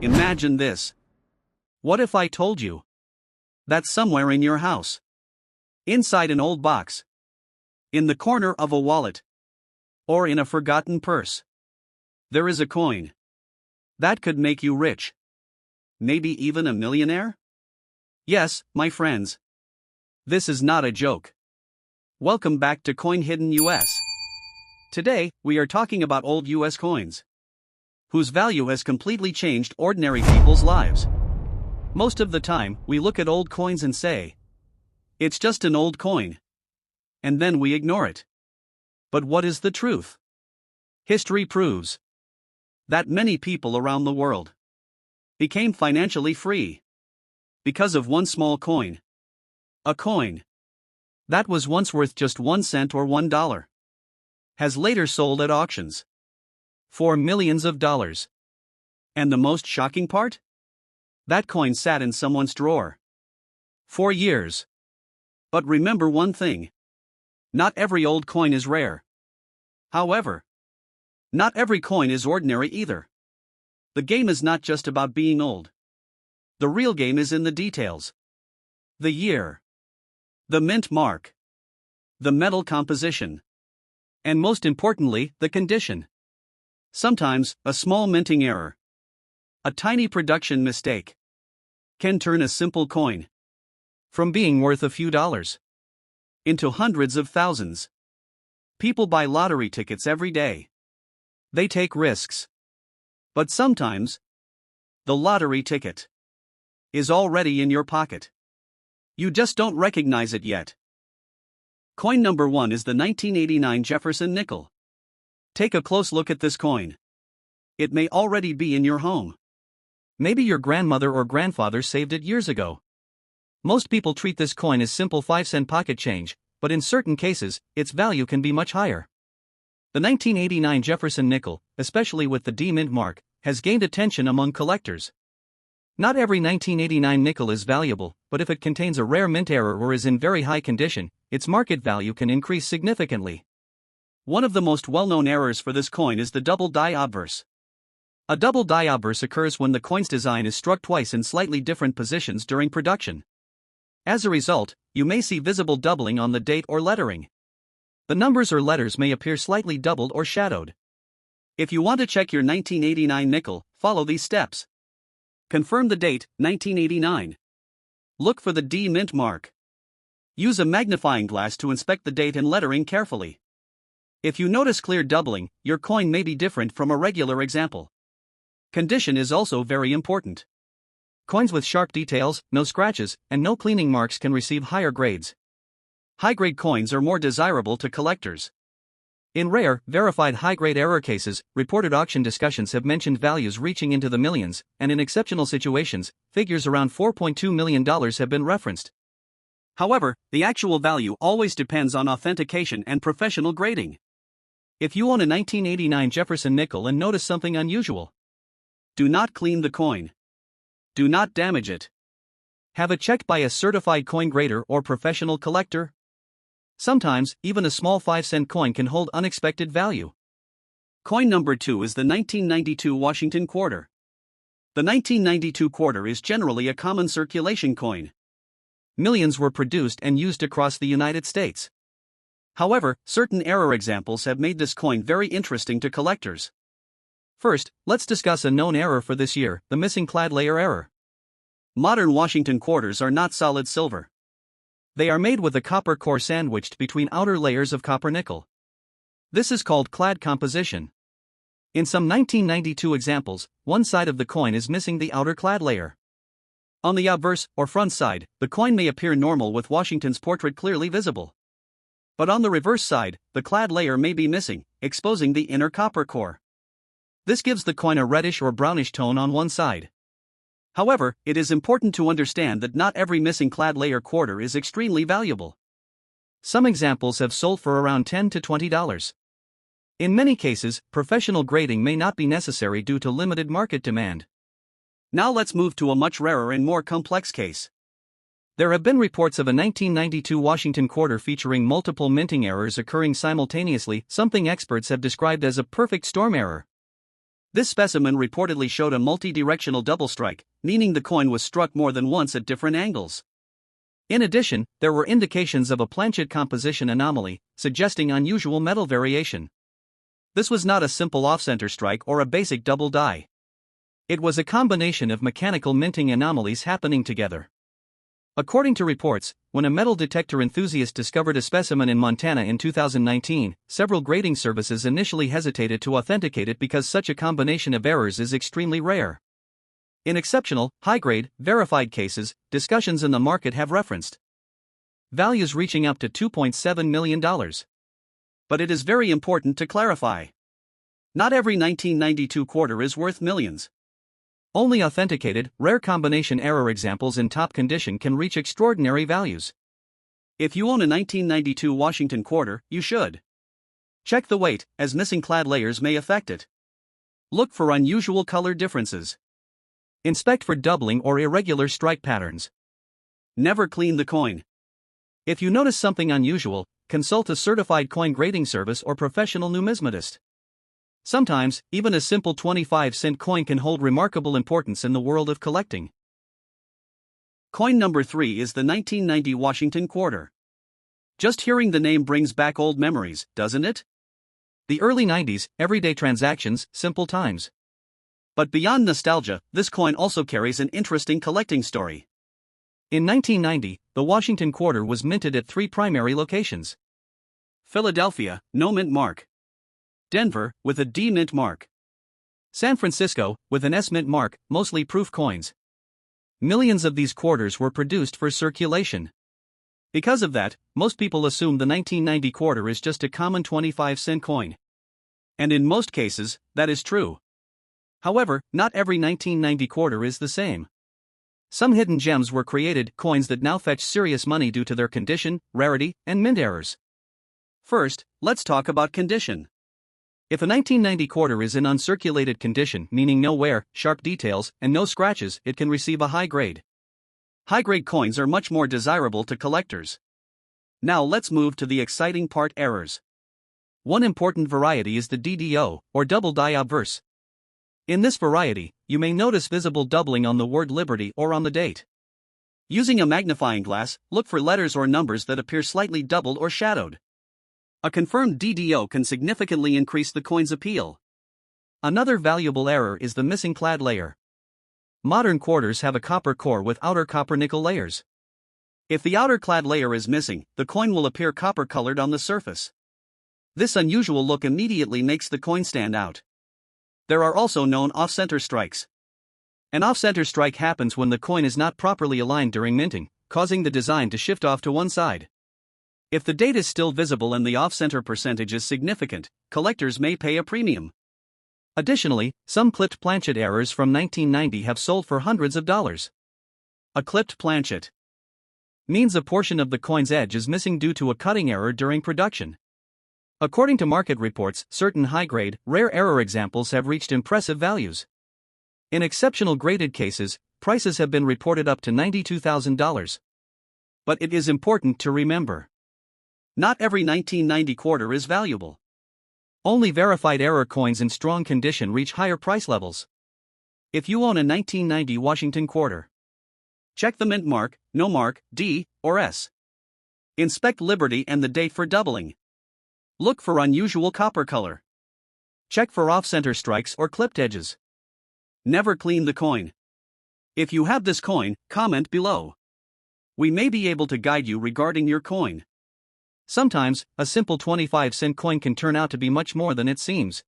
Imagine this. What if I told you that somewhere in your house, inside an old box, in the corner of a wallet, or in a forgotten purse, there is a coin that could make you rich? Maybe even a millionaire? Yes, my friends. This is not a joke. Welcome back to Coin Hidden US. Today, we are talking about old US coins, whose value has completely changed ordinary people's lives. Most of the time, we look at old coins and say, it's just an old coin. And then we ignore it. But what is the truth? History proves that many people around the world became financially free because of one small coin. A coin that was once worth just 1 cent or $1 has later sold at auctions for millions of dollars. And the most shocking part? That coin sat in someone's drawer for years. But remember one thing. Not every old coin is rare. However, not every coin is ordinary either. The game is not just about being old. The real game is in the details. The year, the mint mark, the metal composition, and most importantly, the condition. Sometimes, a small minting error, a tiny production mistake, can turn a simple coin from being worth a few dollars into hundreds of thousands. People buy lottery tickets every day. They take risks. But sometimes, the lottery ticket is already in your pocket. You just don't recognize it yet. Coin number 1 is the 1989 Jefferson nickel. Take a close look at this coin. It may already be in your home. Maybe your grandmother or grandfather saved it years ago. Most people treat this coin as simple 5-cent pocket change, but in certain cases, its value can be much higher. The 1989 Jefferson nickel, especially with the D mint mark, has gained attention among collectors. Not every 1989 nickel is valuable, but if it contains a rare mint error or is in very high condition, its market value can increase significantly. One of the most well-known errors for this coin is the double die obverse. A double die obverse occurs when the coin's design is struck twice in slightly different positions during production. As a result, you may see visible doubling on the date or lettering. The numbers or letters may appear slightly doubled or shadowed. If you want to check your 1989 nickel, follow these steps. Confirm the date, 1989. Look for the D mint mark. Use a magnifying glass to inspect the date and lettering carefully. If you notice clear doubling, your coin may be different from a regular example. Condition is also very important. Coins with sharp details, no scratches, and no cleaning marks can receive higher grades. High-grade coins are more desirable to collectors. In rare, verified high-grade error cases, reported auction discussions have mentioned values reaching into the millions, and in exceptional situations, figures around $4.2 million have been referenced. However, the actual value always depends on authentication and professional grading. If you own a 1989 Jefferson nickel and notice something unusual, do not clean the coin. Do not damage it. Have it checked by a certified coin grader or professional collector. Sometimes, even a small 5-cent coin can hold unexpected value. Coin number 2 is the 1992 Washington quarter. The 1992 quarter is generally a common circulation coin. Millions were produced and used across the United States. However, certain error examples have made this coin very interesting to collectors. First, let's discuss a known error for this year, the missing clad layer error. Modern Washington quarters are not solid silver. They are made with a copper core sandwiched between outer layers of copper nickel. This is called clad composition. In some 1992 examples, one side of the coin is missing the outer clad layer. On the obverse, or front side, the coin may appear normal with Washington's portrait clearly visible. But on the reverse side, the clad layer may be missing, exposing the inner copper core. This gives the coin a reddish or brownish tone on one side. However, it is important to understand that not every missing clad layer quarter is extremely valuable. Some examples have sold for around $10 to $20. In many cases, professional grading may not be necessary due to limited market demand. Now let's move to a much rarer and more complex case. There have been reports of a 1992 Washington quarter featuring multiple minting errors occurring simultaneously, something experts have described as a perfect storm error. This specimen reportedly showed a multi-directional double strike, meaning the coin was struck more than once at different angles. In addition, there were indications of a planchet composition anomaly, suggesting unusual metal variation. This was not a simple off-center strike or a basic double die. It was a combination of mechanical minting anomalies happening together. According to reports, when a metal detector enthusiast discovered a specimen in Montana in 2019, several grading services initially hesitated to authenticate it because such a combination of errors is extremely rare. In exceptional, high-grade, verified cases, discussions in the market have referenced values reaching up to $2.7 million. But it is very important to clarify. Not every 1992 quarter is worth millions. Only authenticated, rare combination error examples in top condition can reach extraordinary values. If you own a 1992 Washington quarter, you should check the weight, as missing clad layers may affect it. Look for unusual color differences. Inspect for doubling or irregular strike patterns. Never clean the coin. If you notice something unusual, consult a certified coin grading service or professional numismatist. Sometimes, even a simple 25-cent coin can hold remarkable importance in the world of collecting. Coin number 3 is the 1990 Washington quarter. Just hearing the name brings back old memories, doesn't it? The early 90s, everyday transactions, simple times. But beyond nostalgia, this coin also carries an interesting collecting story. In 1990, the Washington quarter was minted at 3 primary locations. Philadelphia, no mint mark. Denver, with a D mint mark. San Francisco, with an S mint mark, mostly proof coins. Millions of these quarters were produced for circulation. Because of that, most people assume the 1990 quarter is just a common 25-cent coin. And in most cases, that is true. However, not every 1990 quarter is the same. Some hidden gems were created, coins that now fetch serious money due to their condition, rarity, and mint errors. First, let's talk about condition. If a 1990 quarter is in uncirculated condition, meaning no wear, sharp details, and no scratches, it can receive a high grade. High-grade coins are much more desirable to collectors. Now let's move to the exciting part: errors. One important variety is the DDO, or double die obverse. In this variety, you may notice visible doubling on the word Liberty or on the date. Using a magnifying glass, look for letters or numbers that appear slightly doubled or shadowed. A confirmed DDO can significantly increase the coin's appeal. Another valuable error is the missing clad layer. Modern quarters have a copper core with outer copper nickel layers. If the outer clad layer is missing, the coin will appear copper-colored on the surface. This unusual look immediately makes the coin stand out. There are also known off-center strikes. An off-center strike happens when the coin is not properly aligned during minting, causing the design to shift off to one side. If the date is still visible and the off-center percentage is significant, collectors may pay a premium. Additionally, some clipped planchet errors from 1990 have sold for hundreds of dollars. A clipped planchet means a portion of the coin's edge is missing due to a cutting error during production. According to market reports, certain high-grade, rare error examples have reached impressive values. In exceptional graded cases, prices have been reported up to $92,000. But it is important to remember, not every 1990 quarter is valuable. Only verified error coins in strong condition reach higher price levels. If you own a 1990 Washington quarter, check the mint mark, no mark, D, or S. Inspect Liberty and the date for doubling. Look for unusual copper color. Check for off-center strikes or clipped edges. Never clean the coin. If you have this coin, comment below. We may be able to guide you regarding your coin. Sometimes, a simple 25-cent coin can turn out to be much more than it seems.